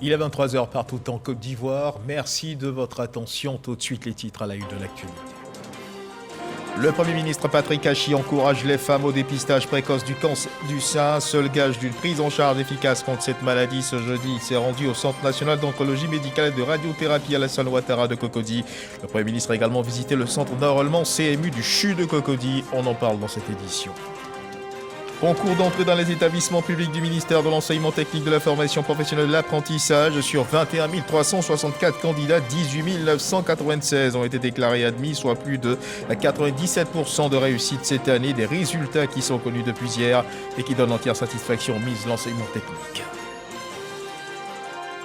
Il est 23 heures partout en Côte d'Ivoire. Merci de votre attention. Tout de suite, les titres à la une de l'actualité. Le Premier ministre Patrick Achi encourage les femmes au dépistage précoce du cancer du sein. Seul gage d'une prise en charge efficace contre cette maladie. Ce jeudi, il s'est rendu au Centre national d'oncologie médicale et de radiothérapie Alassane Ouattara de Cocody. Le Premier ministre a également visité le centre d'enrôlement CMU du CHU de Cocody. On en parle dans cette édition. Concours d'entrée dans les établissements publics du ministère de l'Enseignement technique, de la formation professionnelle et de l'apprentissage. Sur 21 364 candidats, 18 996 ont été déclarés admis, soit plus de 97% de réussite cette année. Des résultats qui sont connus depuis hier et qui donnent entière satisfaction aux ministres de l'Enseignement technique.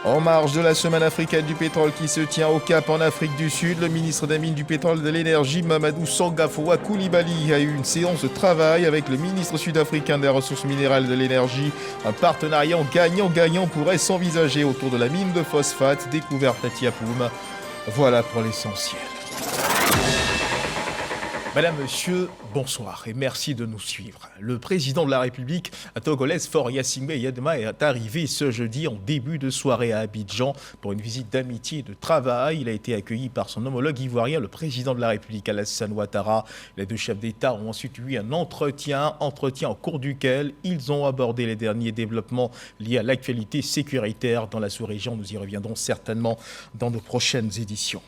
En marge de la semaine africaine du pétrole qui se tient au Cap en Afrique du Sud, le ministre des Mines, du Pétrole et de l'Énergie, Mamadou Sangafoa Coulibaly, a eu une séance de travail avec le ministre sud-africain des Ressources minérales et de l'Énergie. Un partenariat gagnant-gagnant pourrait s'envisager autour de la mine de phosphate découverte à Tiapoum. Voilà pour l'essentiel. Madame, Monsieur, bonsoir et merci de nous suivre. Le président de la République togolaise Faure Gnassingbé Eyadema est arrivé ce jeudi en début de soirée à Abidjan pour une visite d'amitié et de travail. Il a été accueilli par son homologue ivoirien, le président de la République Alassane Ouattara. Les deux chefs d'État ont ensuite eu un entretien au cours duquel ils ont abordé les derniers développements liés à l'actualité sécuritaire dans la sous-région. Nous y reviendrons certainement dans nos prochaines éditions.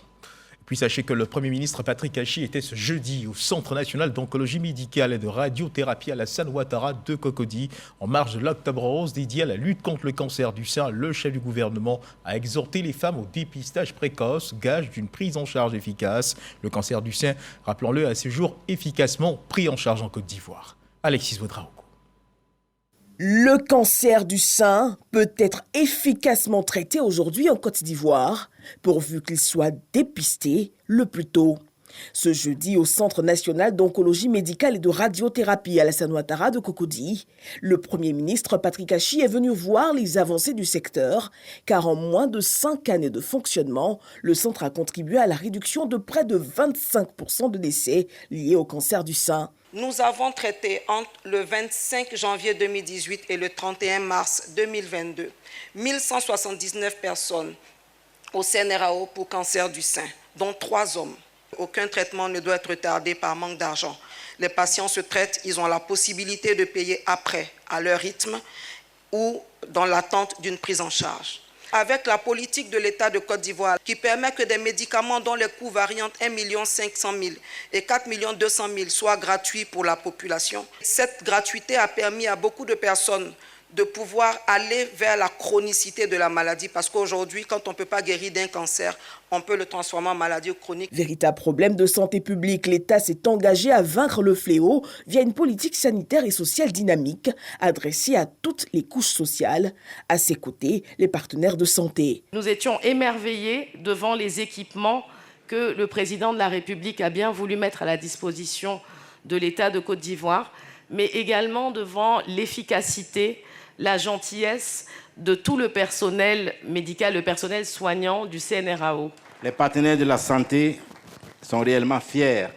Puis sachez que le Premier ministre Patrick Achi était ce jeudi au Centre national d'oncologie médicale et de radiothérapie Alassane Ouattara de Cocody. En marge de l'Octobre Rose dédié à la lutte contre le cancer du sein, le chef du gouvernement a exhorté les femmes au dépistage précoce, gage d'une prise en charge efficace. Le cancer du sein, rappelons-le, à ce jour efficacement pris en charge en Côte d'Ivoire. Alexis Ouedraogo. Le cancer du sein peut être efficacement traité aujourd'hui en Côte d'Ivoire, pourvu qu'il soit dépisté le plus tôt. Ce jeudi, au Centre national d'oncologie médicale et de radiothérapie Alassane Ouattara de Cocody, le Premier ministre Patrick Achi est venu voir les avancées du secteur, car en moins de 5 années de fonctionnement, le centre a contribué à la réduction de près de 25% de décès liés au cancer du sein. Nous avons traité entre le 25 janvier 2018 et le 31 mars 2022 1179 personnes au CNRAO pour cancer du sein, dont 3 hommes. Aucun traitement ne doit être retardé par manque d'argent. Les patients se traitent, ils ont la possibilité de payer après, à leur rythme ou dans l'attente d'une prise en charge. Avec la politique de l'État de Côte d'Ivoire qui permet que des médicaments dont les coûts varient entre 1 500 000 et 4 200 000 soient gratuits pour la population. Cette gratuité a permis à beaucoup de personnes de pouvoir aller vers la chronicité de la maladie parce qu'aujourd'hui, quand on ne peut pas guérir d'un cancer, on peut le transformer en maladie chronique. Véritable problème de santé publique, l'État s'est engagé à vaincre le fléau via une politique sanitaire et sociale dynamique adressée à toutes les couches sociales. À ses côtés, les partenaires de santé. Nous étions émerveillés devant les équipements que le président de la République a bien voulu mettre à la disposition de l'État de Côte d'Ivoire, mais également devant l'efficacité, la gentillesse de tout le personnel médical, le personnel soignant du CNRAO. Les partenaires de la santé sont réellement fiers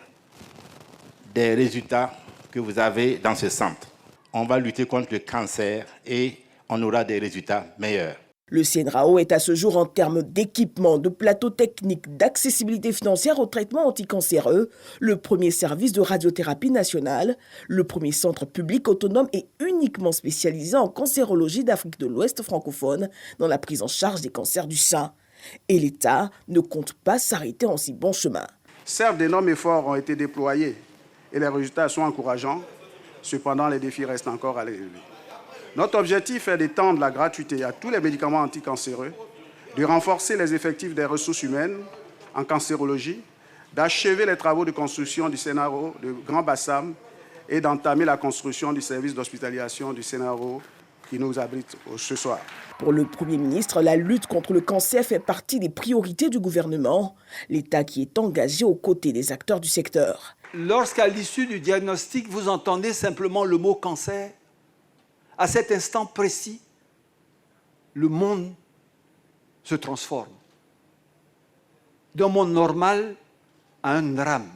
des résultats que vous avez dans ce centre. On va lutter contre le cancer et on aura des résultats meilleurs. Le CNRAO est à ce jour en termes d'équipement, de plateaux techniques, d'accessibilité financière au traitement anticancéreux, le premier service de radiothérapie nationale, le premier centre public autonome et uniquement spécialisé en cancérologie d'Afrique de l'Ouest francophone dans la prise en charge des cancers du sein. Et l'État ne compte pas s'arrêter en si bon chemin. Certes, d'énormes efforts ont été déployés et les résultats sont encourageants. Cependant, les défis restent encore à relever. Notre objectif est d'étendre la gratuité à tous les médicaments anticancéreux, de renforcer les effectifs des ressources humaines en cancérologie, d'achever les travaux de construction du CNRAO de Grand Bassam et d'entamer la construction du service d'hospitalisation du CNRAO qui nous abrite ce soir. Pour le Premier ministre, la lutte contre le cancer fait partie des priorités du gouvernement, l'État qui est engagé aux côtés des acteurs du secteur. Lorsqu'à l'issue du diagnostic, vous entendez simplement le mot cancer, à cet instant précis, le monde se transforme. D'un monde normal à un drame.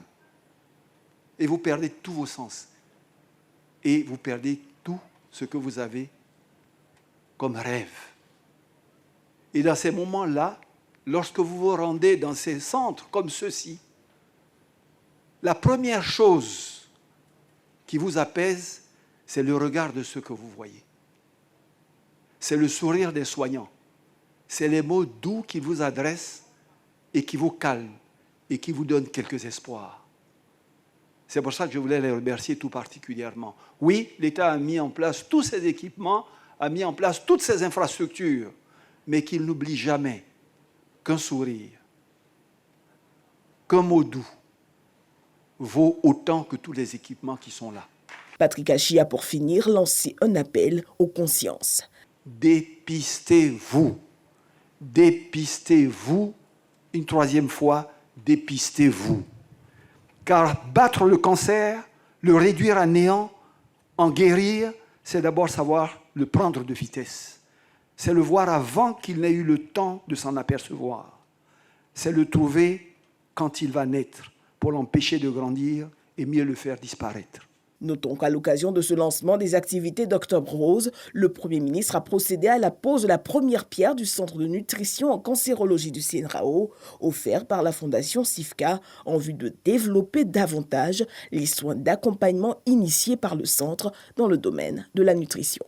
Et vous perdez tous vos sens. Et vous perdez tout ce que vous avez comme rêve. Et dans ces moments-là, lorsque vous vous rendez dans ces centres comme ceux-ci, la première chose qui vous apaise, c'est le regard de ceux que vous voyez. C'est le sourire des soignants. C'est les mots doux qu'ils vous adressent et qui vous calment et qui vous donnent quelques espoirs. C'est pour ça que je voulais les remercier tout particulièrement. Oui, l'État a mis en place tous ces équipements, a mis en place toutes ces infrastructures, mais qu'il n'oublie jamais qu'un sourire, qu'un mot doux vaut autant que tous les équipements qui sont là. Patrick Hachi a pour finir lancé un appel aux consciences. Dépistez-vous. Dépistez-vous. Une troisième fois, dépistez-vous. Car battre le cancer, le réduire à néant, en guérir, c'est d'abord savoir le prendre de vitesse. C'est le voir avant qu'il n'ait eu le temps de s'en apercevoir. C'est le trouver quand il va naître pour l'empêcher de grandir et mieux le faire disparaître. Notons qu'à l'occasion de ce lancement des activités d'Octobre Rose, le Premier ministre a procédé à la pose de la première pierre du centre de nutrition en cancérologie du CNRAO, offert par la Fondation CIFCA, en vue de développer davantage les soins d'accompagnement initiés par le centre dans le domaine de la nutrition.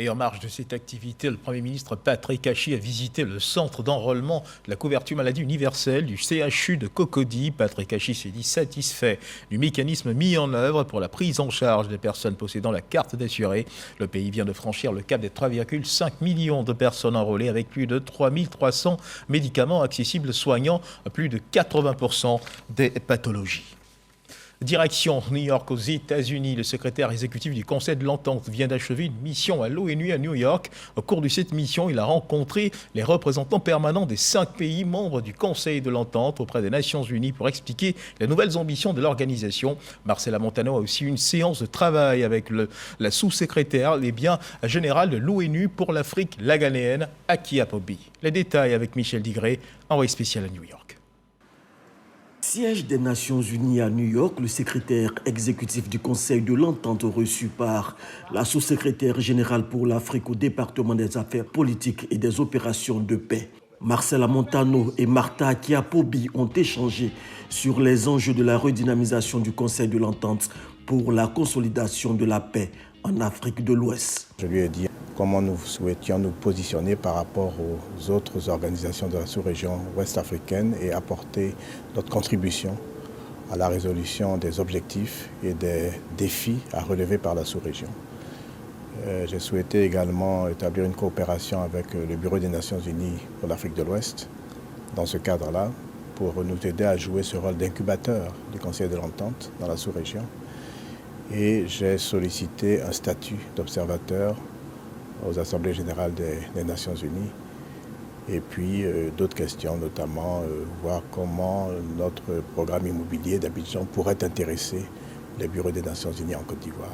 Et en marge de cette activité, le Premier ministre Patrick Hachi a visité le centre d'enrôlement de la couverture maladie universelle du CHU de Cocody. Patrick Hachi s'est dit satisfait du mécanisme mis en œuvre pour la prise en charge des personnes possédant la carte d'assuré. Le pays vient de franchir le cap des 3,5 millions de personnes enrôlées avec plus de 3300 médicaments accessibles soignant plus de 80% des pathologies. Direction New York aux États-Unis. Le secrétaire exécutif du Conseil de l'Entente vient d'achever une mission à l'ONU à New York. Au cours de cette mission, il a rencontré les représentants permanents des 5 pays membres du Conseil de l'Entente auprès des Nations Unies pour expliquer les nouvelles ambitions de l'organisation. Marcela Montano a aussi eu une séance de travail avec la sous-secrétaire des biens générales de l'ONU pour l'Afrique, la Ghanéenne, Aki Apobi. Les détails avec Michel Digré, envoyé spécial à New York. Siège des Nations Unies à New York, le secrétaire exécutif du Conseil de l'Entente reçu par la sous-secrétaire générale pour l'Afrique au département des affaires politiques et des opérations de paix. Marcela Montano et Martha Aki Apobi ont échangé sur les enjeux de la redynamisation du Conseil de l'Entente pour la consolidation de la paix en Afrique de l'Ouest. Je lui ai dit comment nous souhaitions nous positionner par rapport aux autres organisations de la sous-région ouest-africaine et apporter notre contribution à la résolution des objectifs et des défis à relever par la sous-région. J'ai souhaité également établir une coopération avec le Bureau des Nations Unies pour l'Afrique de l'Ouest dans ce cadre-là pour nous aider à jouer ce rôle d'incubateur du Conseil de l'Entente dans la sous-région. Et j'ai sollicité un statut d'observateur aux Assemblées générales des Nations Unies. Et puis d'autres questions, notamment voir comment notre programme immobilier d'Abidjan pourrait intéresser les bureaux des Nations Unies en Côte d'Ivoire.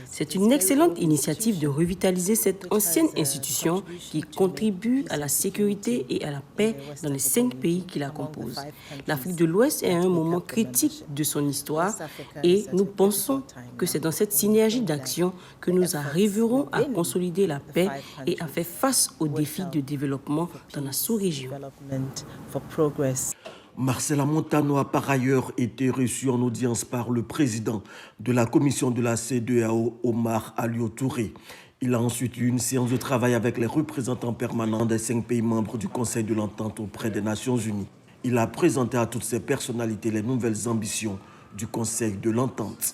C'est une excellente initiative de revitaliser cette ancienne institution qui contribue à la sécurité et à la paix dans les 5 pays qui la composent. L'Afrique de l'Ouest est à un moment critique de son histoire et nous pensons que c'est dans cette synergie d'action que nous arriverons à consolider la paix et à faire face aux défis de développement dans la sous-région. Marcela Montano a par ailleurs été reçu en audience par le président de la commission de la CEDEAO, Omar Alio Touré. Il a ensuite eu une séance de travail avec les représentants permanents des 5 pays membres du Conseil de l'Entente auprès des Nations Unies. Il a présenté à toutes ces personnalités les nouvelles ambitions du Conseil de l'Entente.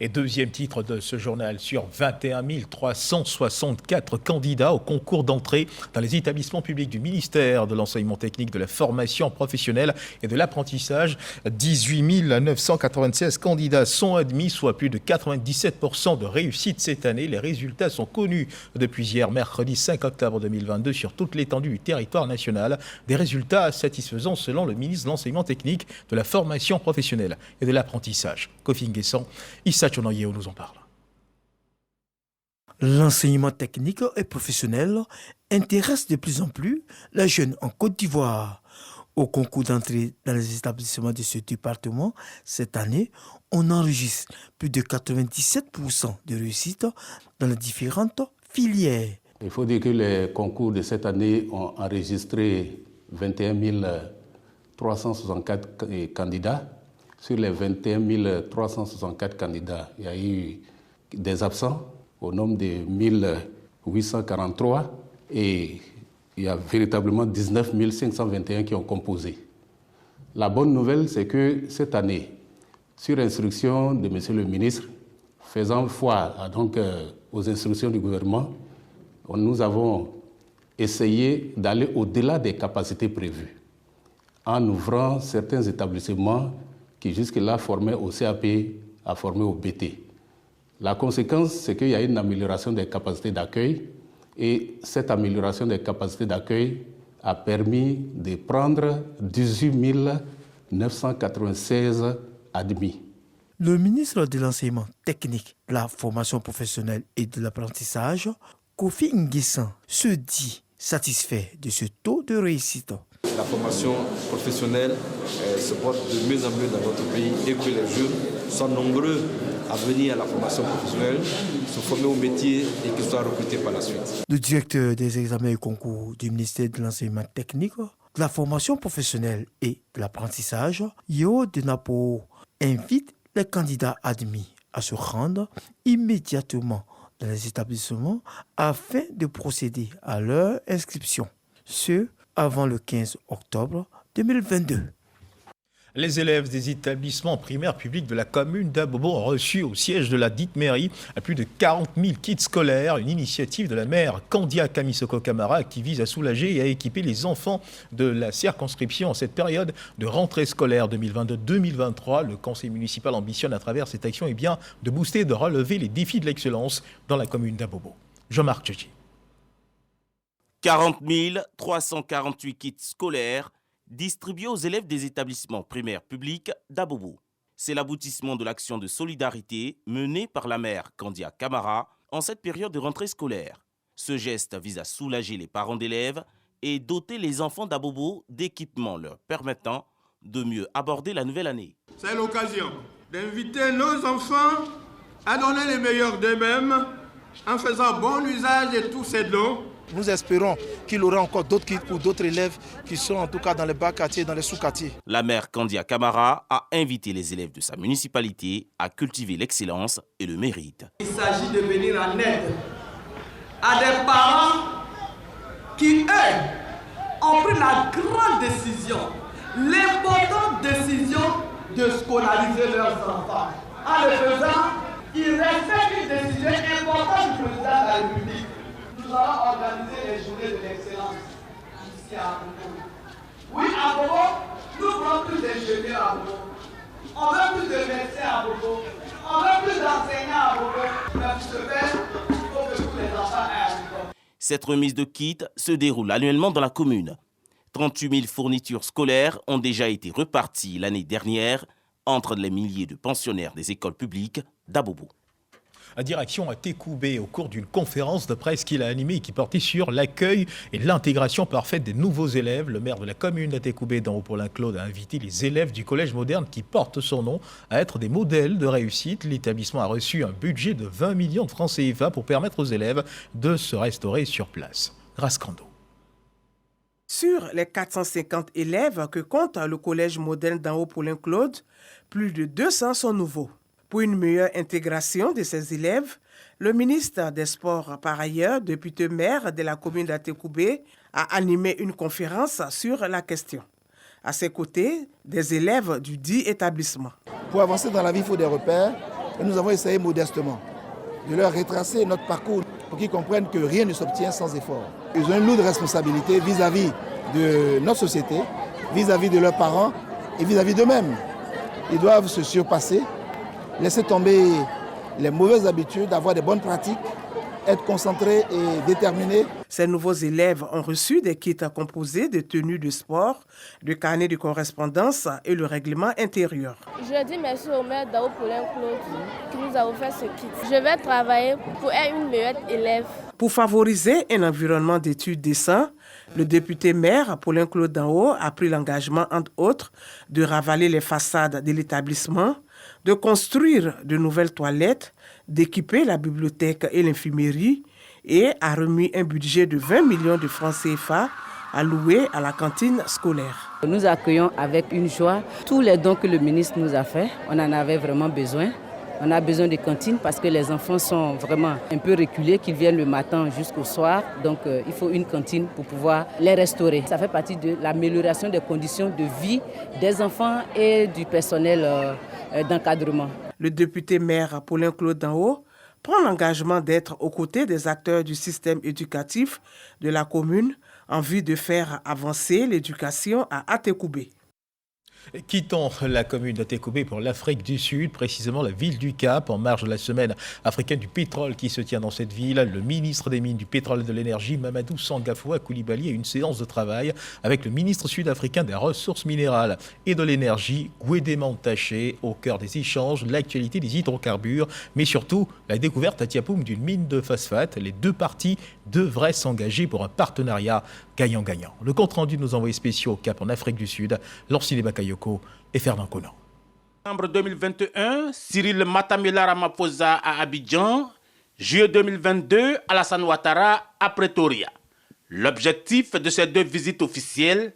Et deuxième titre de ce journal, sur 21 364 candidats au concours d'entrée dans les établissements publics du ministère de l'Enseignement technique, de la formation professionnelle et de l'apprentissage. 18 996 candidats sont admis, soit plus de 97% de réussite cette année. Les résultats sont connus depuis hier, mercredi 5 octobre 2022, sur toute l'étendue du territoire national. Des résultats satisfaisants selon le ministre de l'Enseignement technique, de la formation professionnelle et de l'apprentissage. Kofi Nguessan, Issa Chonayeo nous en parle. L'enseignement technique et professionnel intéresse de plus en plus les jeunes en Côte d'Ivoire. Au concours d'entrée dans les établissements de ce département, cette année, on enregistre plus de 97% de réussite dans les différentes filières. Il faut dire que les concours de cette année ont enregistré 21 364 candidats. Sur les 21 364 candidats, il y a eu des absents au nombre de 1843 et il y a véritablement 19 521 qui ont composé. La bonne nouvelle, c'est que cette année, sur instruction de M. le ministre, faisant foi aux instructions du gouvernement, nous avons essayé d'aller au-delà des capacités prévues en ouvrant certains établissements qui jusque-là formaient au CAP à former au BT. La conséquence, c'est qu'il y a une amélioration des capacités d'accueil et cette amélioration des capacités d'accueil a permis de prendre 18 996 admis. Le ministre de l'Enseignement technique, de la formation professionnelle et de l'apprentissage, Kofi Nguessan, se dit satisfait de ce taux de réussite. La formation professionnelle se porte de mieux en mieux dans notre pays et que les jeunes sont nombreux à venir à la formation professionnelle, se former au métier et qu'ils soient recrutés par la suite. Le directeur des examens et concours du ministère de l'Enseignement technique, de la formation professionnelle et de l'apprentissage, Yo Denapo, invite les candidats admis à se rendre immédiatement dans les établissements afin de procéder à leur inscription, ce avant le 15 octobre 2022. Les élèves des établissements primaires publics de la commune d'Abobo ont reçu au siège de la dite mairie à plus de 40 000 kits scolaires, une initiative de la maire Candia Kamisoko Camara qui vise à soulager et à équiper les enfants de la circonscription en cette période de rentrée scolaire 2022-2023. Le conseil municipal ambitionne à travers cette action de booster et de relever les défis de l'excellence dans la commune d'Abobo. Jean-Marc Tchéchi. 40 348 kits scolaires distribués aux élèves des établissements primaires publics d'Abobo. C'est l'aboutissement de l'action de solidarité menée par la maire Candia Camara en cette période de rentrée scolaire. Ce geste vise à soulager les parents d'élèves et doter les enfants d'Abobo d'équipements leur permettant de mieux aborder la nouvelle année. C'est l'occasion d'inviter nos enfants à donner le meilleur d'eux-mêmes en faisant bon usage de tous ces dons. Nous espérons qu'il y aura encore d'autres kits pour d'autres élèves qui sont en tout cas dans les bas quartiers, dans les sous-quartiers. La maire Candia Camara a invité les élèves de sa municipalité à cultiver l'excellence et le mérite. Il s'agit de venir en aide à des parents qui, eux, ont pris la grande décision, l'importante décision de scolariser leurs enfants. En le faisant, ils respectent une décision importante du président de la République. Nous allons organiser les journées de l'excellence ici à Abobo. Oui, à Abobo, nous voulons plus d'ingénieurs à Abobo. On veut plus de médecins à Abobo. On veut plus d'enseignants à Abobo. Mais pour ce faire, il faut que tous les enfants aient à Abobo. Cette remise de kits se déroule annuellement dans la commune. 38 000 fournitures scolaires ont déjà été reparties l'année dernière entre les milliers de pensionnaires des écoles publiques d'Abobo. À direction à Tékoubé au cours d'une conférence de presse qu'il a animée et qui portait sur l'accueil et l'intégration parfaite des nouveaux élèves. Le maire de la commune de Tékoubé, Paulin-Claude, a invité les élèves du collège moderne qui portent son nom à être des modèles de réussite. L'établissement a reçu un budget de 20 millions de francs CFA pour permettre aux élèves de se restaurer sur place. Rascando. Sur les 450 élèves que compte le collège moderne Paulin-Claude, plus de 200 sont nouveaux. Pour une meilleure intégration de ces élèves, le ministre des Sports, par ailleurs, député maire de la commune d'Atékoubé, a animé une conférence sur la question. À ses côtés, des élèves du dit établissement. Pour avancer dans la vie, il faut des repères. Et nous avons essayé modestement de leur retracer notre parcours pour qu'ils comprennent que rien ne s'obtient sans effort. Ils ont une lourde responsabilité vis-à-vis de notre société, vis-à-vis de leurs parents et vis-à-vis d'eux-mêmes. Ils doivent se surpasser, laisser tomber les mauvaises habitudes, avoir des bonnes pratiques, être concentrés et déterminés. Ces nouveaux élèves ont reçu des kits composés de tenues de sport, de carnets de correspondance et le règlement intérieur. Je dis merci au maire Paulin-Claude qui nous a offert ce kit. Je vais travailler pour être une meilleure élève. Pour favoriser un environnement d'études décent, le député maire Paulin-Claude a pris l'engagement, entre autres, de ravaler les façades de l'établissement, de construire de nouvelles toilettes, d'équiper la bibliothèque et l'infirmerie et a remis un budget de 20 millions de francs CFA alloués à la cantine scolaire. Nous accueillons avec une joie tous les dons que le ministre nous a faits. On en avait vraiment besoin. On a besoin de cantines parce que les enfants sont vraiment un peu reculés, qu'ils viennent le matin jusqu'au soir. Donc il faut une cantine pour pouvoir les restaurer. Ça fait partie de l'amélioration des conditions de vie des enfants et du personnel d'encadrement. Le député maire Paulin-Claude Danho prend l'engagement d'être aux côtés des acteurs du système éducatif de la commune en vue de faire avancer l'éducation à Atekoubé. Quittons la commune d'Atekoubé pour l'Afrique du Sud, précisément la ville du Cap, en marge de la semaine africaine du pétrole qui se tient dans cette ville. Le ministre des Mines, du Pétrole et de l'Énergie, Mamadou Sangafoua Coulibaly, a une séance de travail avec le ministre sud-africain des Ressources minérales et de l'Énergie, Gwede Taché, au cœur des échanges, l'actualité des hydrocarbures, mais surtout la découverte à Tiapoum d'une mine de phosphate. Les deux parties devraient s'engager pour un partenariat gagnant-gagnant. Le compte-rendu de nos envoyés spéciaux au Cap en Afrique du Sud, Lancine Bakayoko et Fernand Conan. En décembre 2021, Cyril Matamela Ramaphosa à Abidjan, juillet 2022, Alassane Ouattara à Pretoria. L'objectif de ces deux visites officielles,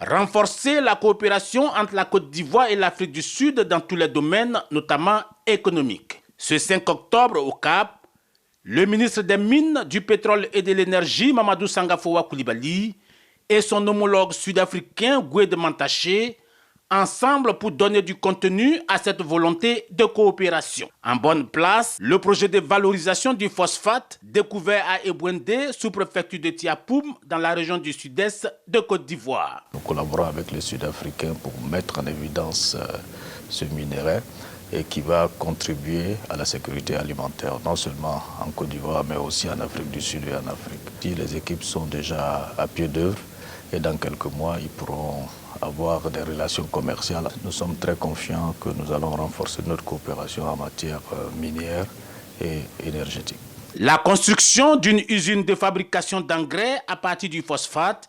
renforcer la coopération entre la Côte d'Ivoire et l'Afrique du Sud dans tous les domaines, notamment économiques. Ce 5 octobre au Cap, le ministre des Mines, du Pétrole et de l'Énergie, Mamadou Sangafoua Coulibaly, et son homologue sud-africain, Gwede Taché, ensemble pour donner du contenu à cette volonté de coopération. En bonne place, le projet de valorisation du phosphate découvert à Ebouendé, sous-préfecture de Tiapoum, dans la région du sud-est de Côte d'Ivoire. Nous collaborons avec les Sud-Africains pour mettre en évidence ce minerai et qui va contribuer à la sécurité alimentaire, non seulement en Côte d'Ivoire, mais aussi en Afrique du Sud et en Afrique. Les équipes sont déjà à pied d'œuvre et dans quelques mois, ils pourront avoir des relations commerciales. Nous sommes très confiants que nous allons renforcer notre coopération en matière minière et énergétique. La construction d'une usine de fabrication d'engrais à partir du phosphate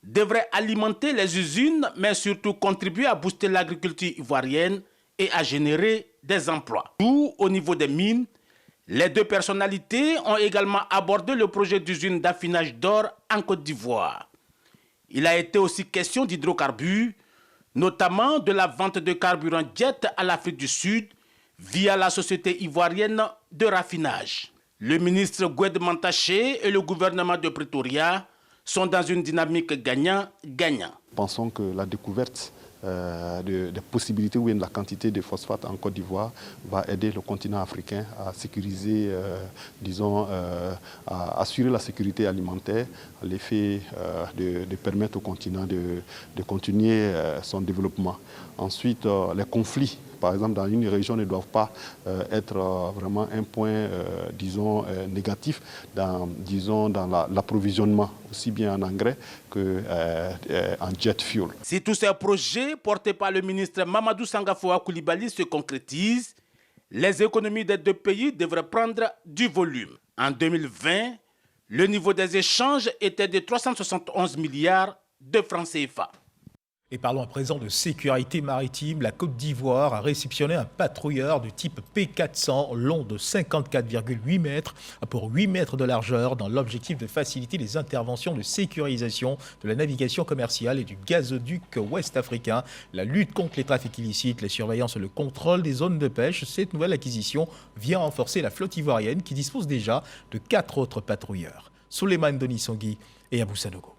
devrait alimenter les usines, mais surtout contribuer à booster l'agriculture ivoirienne et à générer des emplois. Tout au niveau des mines, les deux personnalités ont également abordé le projet d'usine d'affinage d'or en Côte d'Ivoire. Il a été aussi question d'hydrocarbures, notamment de la vente de carburant jet à l'Afrique du Sud via la société ivoirienne de raffinage. Le ministre Gwede Taché et le gouvernement de Pretoria sont dans une dynamique gagnant-gagnant. Pensons que la découverte des possibilités ou de la quantité de phosphate en Côte d'Ivoire va aider le continent africain à sécuriser, à assurer la sécurité alimentaire, à l'effet de permettre au continent de continuer son développement. Ensuite, les conflits, par exemple, dans une région ne doivent pas être vraiment un point, négatif dans l'approvisionnement, aussi bien en engrais qu'en jet fuel. Si tous ces projets portés par le ministre Mamadou Sangafoua Coulibaly se concrétisent, les économies des deux pays devraient prendre du volume. En 2020, le niveau des échanges était de 371 milliards de francs CFA. Et parlons à présent de sécurité maritime. La Côte d'Ivoire a réceptionné un patrouilleur du type P400 long de 54,8 mètres pour 8 mètres de largeur dans l'objectif de faciliter les interventions de sécurisation de la navigation commerciale et du gazoduc ouest-africain, la lutte contre les trafics illicites, les surveillances et le contrôle des zones de pêche. Cette nouvelle acquisition vient renforcer la flotte ivoirienne qui dispose déjà de 4 autres patrouilleurs. Souleymane Denisongui et Abou Sanogo.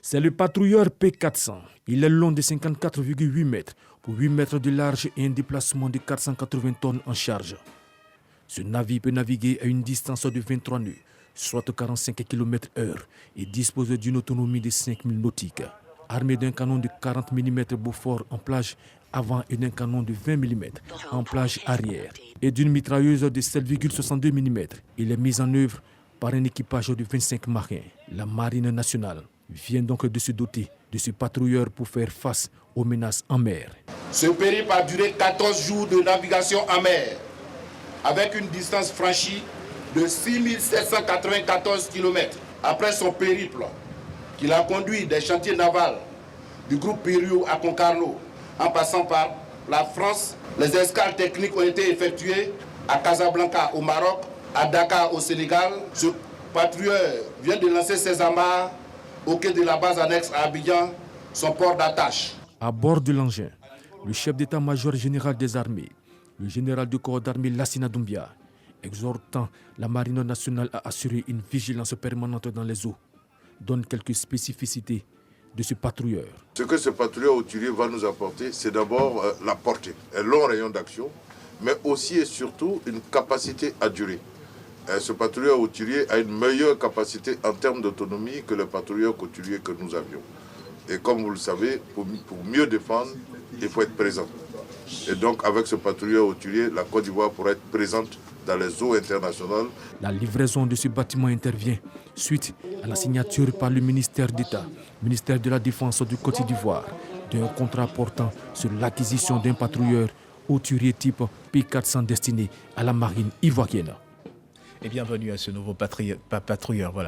C'est le patrouilleur P400. Il est long de 54,8 mètres pour 8 mètres de large et un déplacement de 480 tonnes en charge. Ce navire peut naviguer à une distance de 23 nœuds, soit 45 km/h, et dispose d'une autonomie de 5000 nautiques. Armé d'un canon de 40 mm Beaufort en plage avant et d'un canon de 20 mm en plage arrière, et d'une mitrailleuse de 7,62 mm, il est mis en œuvre par un équipage de 25 marins. La Marine nationale vient donc de se doter de ce patrouilleur pour faire face aux menaces en mer. Ce périple a duré 14 jours de navigation en mer, avec une distance franchie de 6794 km. Après son périple, qu'il a conduit des chantiers navals du groupe Périou à Concarneau, en passant par la France Les escales techniques ont été effectuées à Casablanca au Maroc, à Dakar au Sénégal. Ce patrouilleur vient de lancer ses amarres au quai de la base annexe à Abidjan, son port d'attache. À bord de l'engin, le chef d'état-major général des armées, le général du corps d'armée Lassina Doumbia, exhortant la marine nationale à assurer une vigilance permanente dans les eaux, donne quelques spécificités de ce patrouilleur. Ce que ce patrouilleur hauturier va nous apporter, c'est d'abord la portée, un long rayon d'action, mais aussi et surtout une capacité à durer. Ce patrouilleur hauturier a une meilleure capacité en termes d'autonomie que le patrouilleur côtier que nous avions. Et comme vous le savez, pour mieux défendre, il faut être présent. Et donc avec ce patrouilleur hauturier, la Côte d'Ivoire pourra être présente dans les eaux internationales. La livraison de ce bâtiment intervient suite à la signature par le ministère d'État, ministère de la Défense du Côte d'Ivoire, d'un contrat portant sur l'acquisition d'un patrouilleur hauturier type P400 destiné à la marine ivoirienne. Et bienvenue à ce nouveau patrouilleur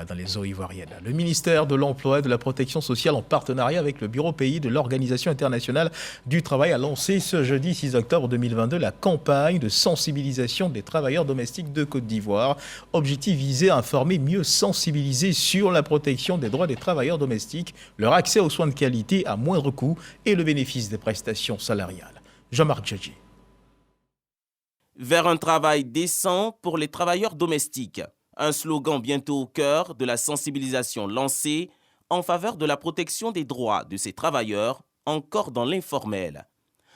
dans les eaux ivoiriennes. Le ministère de l'Emploi et de la Protection sociale, en partenariat avec le Bureau pays de l'Organisation internationale du travail, a lancé ce jeudi 6 octobre 2022 la campagne de sensibilisation des travailleurs domestiques de Côte d'Ivoire. Objectif visé à informer, mieux sensibiliser sur la protection des droits des travailleurs domestiques, leur accès aux soins de qualité à moindre coût et le bénéfice des prestations salariales. Jean-Marc Djadji. Vers un travail décent pour les travailleurs domestiques. Un slogan bientôt au cœur de la sensibilisation lancée en faveur de la protection des droits de ces travailleurs encore dans l'informel.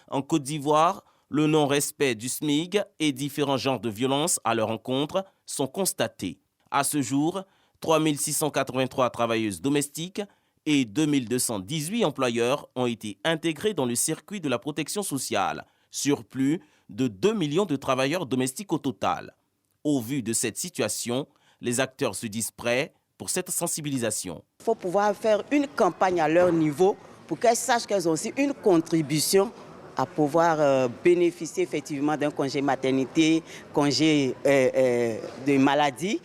En Côte d'Ivoire, le non-respect du SMIG et différents genres de violences à leur encontre sont constatés. À ce jour, 3683 travailleuses domestiques et 2218 employeurs ont été intégrés dans le circuit de la protection sociale, sur plus de 2 millions de travailleurs domestiques au total. Au vu de cette situation, les acteurs se disent prêts pour cette sensibilisation. Il faut pouvoir faire une campagne à leur niveau pour qu'elles sachent qu'elles ont aussi une contribution à pouvoir bénéficier effectivement d'un congé maternité, congé de maladie,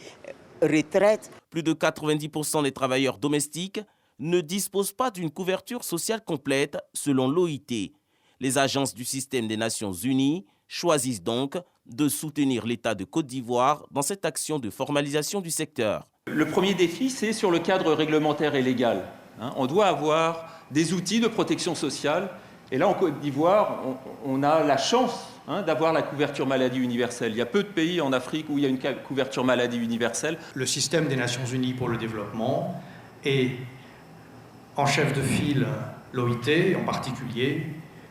retraite. Plus de 90% des travailleurs domestiques ne disposent pas d'une couverture sociale complète selon l'OIT. Les agences du système des Nations Unies choisissent donc de soutenir l'État de Côte d'Ivoire dans cette action de formalisation du secteur. Le premier défi, c'est sur le cadre réglementaire et légal. On doit avoir des outils de protection sociale. Et là, en Côte d'Ivoire, on a la chance d'avoir la couverture maladie universelle. Il y a peu de pays en Afrique où il y a une couverture maladie universelle. Le système des Nations Unies pour le développement et en chef de file l'OIT en particulier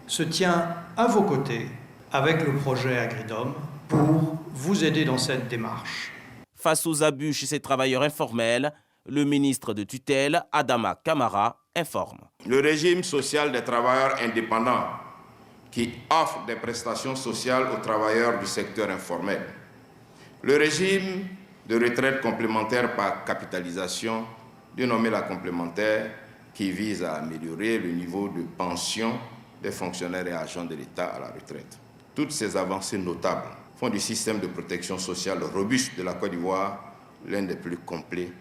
se tient à vos côtés avec le projet Agridom pour vous aider dans cette démarche. Face aux abus chez ces travailleurs informels, le ministre de tutelle, Adama Camara, informe. Le régime social des travailleurs indépendants qui offre des prestations sociales aux travailleurs du secteur informel. Le régime de retraite complémentaire par capitalisation, dénommé la complémentaire, qui vise à améliorer le niveau de pension des fonctionnaires et agents de l'État à la retraite. Toutes ces avancées notables font du système de protection sociale robuste de la Côte d'Ivoire l'un des plus complets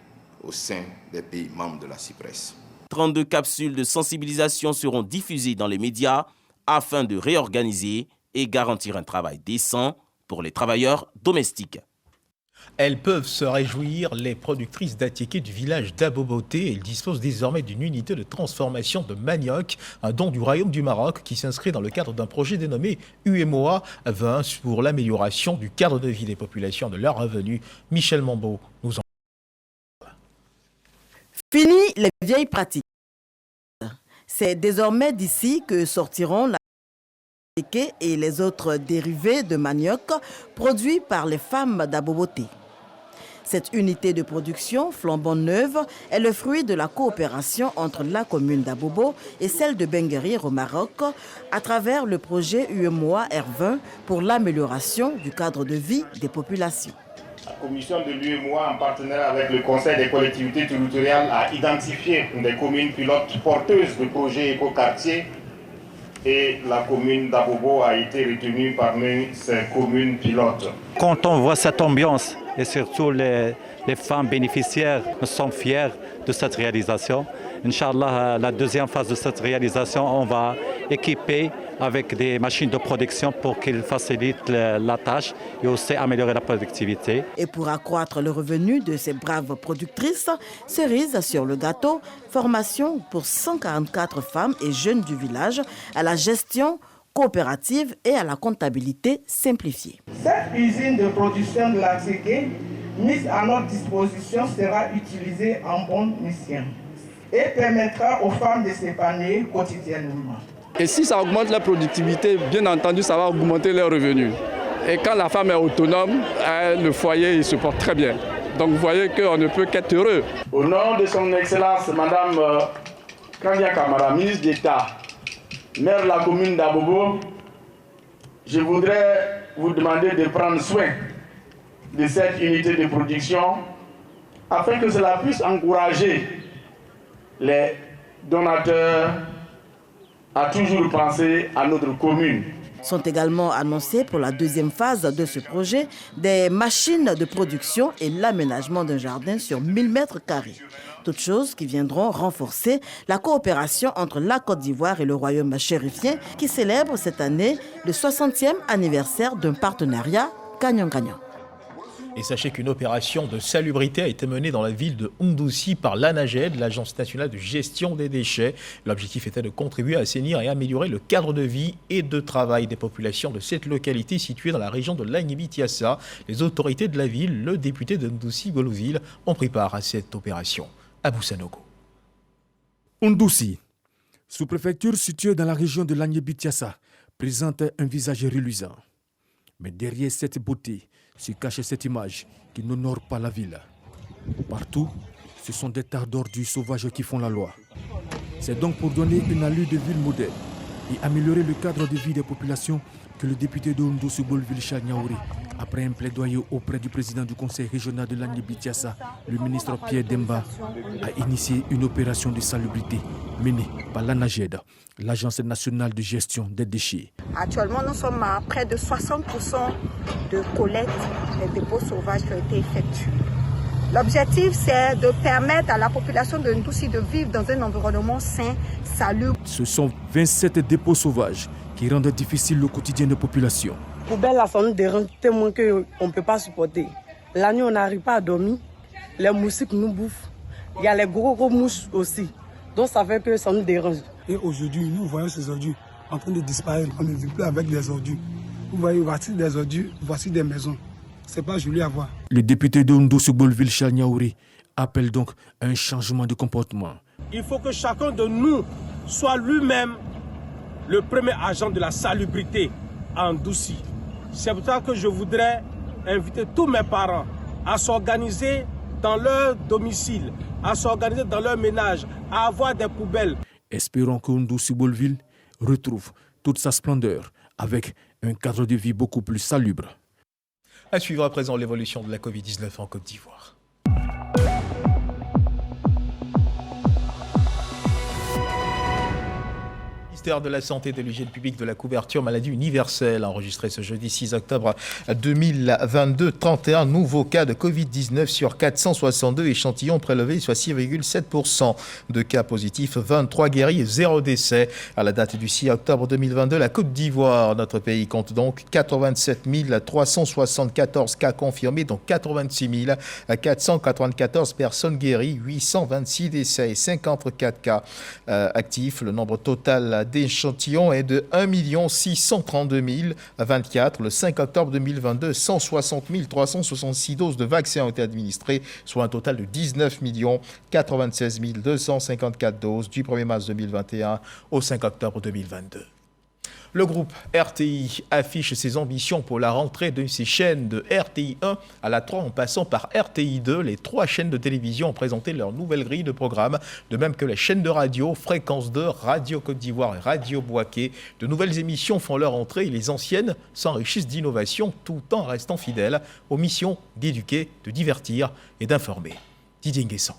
au sein des pays membres de la CIPRES. 32 capsules de sensibilisation seront diffusées dans les médias afin de réorganiser et garantir un travail décent pour les travailleurs domestiques. Elles peuvent se réjouir, les productrices d'attiéké du village d'Aboboté. Elles disposent désormais d'une unité de transformation de manioc, un don du Royaume du Maroc qui s'inscrit dans le cadre d'un projet dénommé UMOA 20 pour l'amélioration du cadre de vie des populations, de leurs revenus. Michel Mambo nous en parle. Fini les vieilles pratiques. C'est désormais d'ici que sortiront la et les autres dérivés de manioc produits par les femmes d'Aboboté. Cette unité de production flambant neuve est le fruit de la coopération entre la commune d'Abobo et celle de Benguerir au Maroc à travers le projet UMOA R20 pour l'amélioration du cadre de vie des populations. La commission de l'UMOA, en partenariat avec le Conseil des collectivités territoriales, a identifié des communes pilotes porteuses de projets éco-quartiers et la commune d'Abobo a été retenue parmi ces communes pilotes. Quand on voit cette ambiance et surtout les femmes bénéficiaires. Nous sommes fiers de cette réalisation. Inch'Allah, la deuxième phase de cette réalisation, on va équiper avec des machines de production pour qu'ils facilitent la tâche et aussi améliorer la productivité. Et pour accroître le revenu de ces braves productrices, cerise sur le gâteau, formation pour 144 femmes et jeunes du village à la gestion coopérative et à la comptabilité simplifiée. Cette usine de production de la Tségué, mise à notre disposition, sera utilisée en bonne mission et permettra aux femmes de s'épanouir quotidiennement. Et si ça augmente la productivité, bien entendu, ça va augmenter leurs revenus. Et quand la femme est autonome, le foyer il se porte très bien. Donc vous voyez qu'on ne peut qu'être heureux. Au nom de son Excellence, Madame Kandia Kamara, ministre d'État, maire de la commune d'Abobo, je voudrais vous demander de prendre soin de cette unité de production afin que cela puisse encourager les donateurs à toujours penser à notre commune. Sont également annoncés pour la deuxième phase de ce projet des machines de production et l'aménagement d'un jardin sur 1000 mètres carrés. Toutes choses qui viendront renforcer la coopération entre la Côte d'Ivoire et le royaume chérifien qui célèbre cette année le 60e anniversaire d'un partenariat gagnant-gagnant. Et sachez qu'une opération de salubrité a été menée dans la ville de Ndoussi par l'ANAGED, l'Agence nationale de gestion des déchets. L'objectif était de contribuer à assainir et améliorer le cadre de vie et de travail des populations de cette localité située dans la région de l'Agnibi-Tiassa. Les autorités de la ville, le député de Ndoussi, Goloville, ont pris part à cette opération. Abou Sanogo. Ndoussi, sous-préfecture située dans la région de l'Agnibi-Tiassa, présente un visage reluisant. Mais derrière cette beauté se cache cette image qui n'honore pas la ville. Partout, ce sont des tas d'ordures sauvages qui font la loi. C'est donc pour donner une allure de ville modèle et améliorer le cadre de vie des populations que le député de Ndoussi Goloville Charles Niaouré, après un plaidoyer auprès du président du conseil régional de l'Agnibi-Tiassa, le ministre Pierre Demba, a initié une opération de salubrité menée par l'ANAGED, l'Agence nationale de gestion des déchets. Actuellement, nous sommes à près de 60% de collecte des dépôts sauvages qui ont été effectués. L'objectif, c'est de permettre à la population de Ndoussi de vivre dans un environnement sain, salubre. Ce sont 27 dépôts sauvages qui rendent difficile le quotidien des populations. Poubelle, ça nous dérange tellement qu'on ne peut pas supporter. La nuit, on n'arrive pas à dormir. Les moustiques nous bouffent. Il y a les gros mouches aussi. Donc ça fait que ça nous dérange. Et aujourd'hui, nous voyons ces ordures en train de disparaître. On ne vit plus avec des ordures. Vous voyez, voici des ordures, voici des maisons. C'est pas joli à voir. Le député de Ndoussi Goloville Charles Niaouré appelle donc à un changement de comportement. Il faut que chacun de nous soit lui-même le premier agent de la salubrité à Ndoussi. C'est pour ça que je voudrais inviter tous mes parents à s'organiser dans leur domicile, à s'organiser dans leur ménage, à avoir des poubelles. Espérons que Ndoussi Goloville retrouve toute sa splendeur avec un cadre de vie beaucoup plus salubre. À suivre à présent l'évolution de la Covid-19 en Côte d'Ivoire. Le ministère de la Santé et de l'Hygiène publique de la couverture maladie universelle a enregistré ce jeudi 6 octobre 2022 31 nouveaux cas de Covid-19 sur 462 échantillons prélevés, soit 6,7% de cas positifs, 23 guéris et 0 décès. À la date du 6 octobre 2022, la Côte d'Ivoire, notre pays, compte donc 87 374 cas confirmés, dont 86 494 personnes guéries, 826 décès et 54 cas actifs. Le nombre total d'échantillons est de 1 632 024. Le 5 octobre 2022, 160 366 doses de vaccins ont été administrées, soit un total de 19 96 254 doses du 1er mars 2021 au 5 octobre 2022. Le groupe RTI affiche ses ambitions pour la rentrée de ses chaînes de RTI 1 à la 3 en passant par RTI 2. Les 3 chaînes de télévision ont présenté leur nouvelle grille de programme, de même que les chaînes de radio, Fréquence 2, Radio Côte d'Ivoire et Radio Bouaké. De nouvelles émissions font leur entrée et les anciennes s'enrichissent d'innovation tout en restant fidèles aux missions d'éduquer, de divertir et d'informer. Didier Nguessan.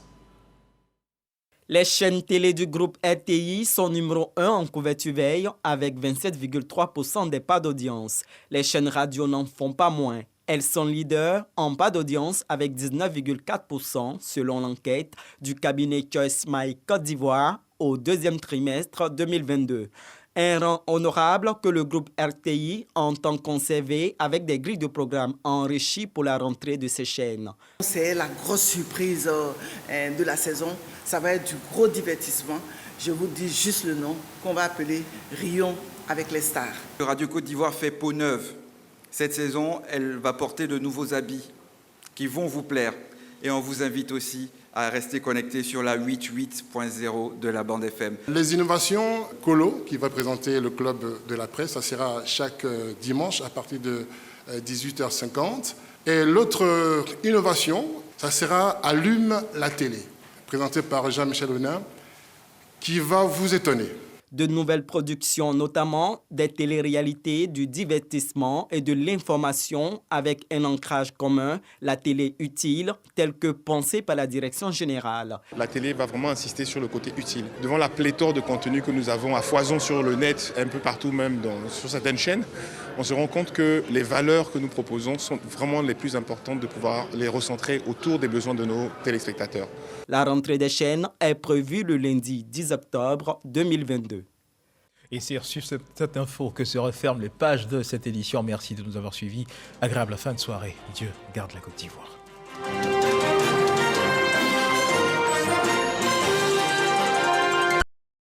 Les chaînes télé du groupe RTI sont numéro 1 en couverture veille avec 27,3% des parts d'audience. Les chaînes radio n'en font pas moins. Elles sont leaders en bas d'audience avec 19,4% selon l'enquête du cabinet Choice My Côte d'Ivoire au deuxième trimestre 2022. Un rang honorable que le groupe RTI entend conserver avec des grilles de programme enrichies pour la rentrée de ces chaînes. C'est la grosse surprise de la saison. Ça va être du gros divertissement. Je vous dis juste le nom qu'on va appeler Rions avec les stars. Radio Côte d'Ivoire fait peau neuve. Cette saison, elle va porter de nouveaux habits qui vont vous plaire. Et on vous invite aussi à rester connecté sur la 88.0 de la bande FM. Les innovations Colo, qui va présenter le club de la presse, ça sera chaque dimanche à partir de 18h50. Et l'autre innovation, ça sera Allume la télé, présenté par Jean-Michel Honin, qui va vous étonner. De nouvelles productions, notamment des téléréalités, du divertissement et de l'information avec un ancrage commun, la télé utile, telle que pensée par la direction générale. La télé va vraiment insister sur le côté utile. Devant la pléthore de contenus que nous avons à foison sur le net, un peu partout même sur certaines chaînes, on se rend compte que les valeurs que nous proposons sont vraiment les plus importantes de pouvoir les recentrer autour des besoins de nos téléspectateurs. La rentrée des chaînes est prévue le lundi 10 octobre 2022. Et c'est sur cette info que se referment les pages de cette édition. Merci de nous avoir suivis. Agréable fin de soirée. Dieu garde la Côte d'Ivoire.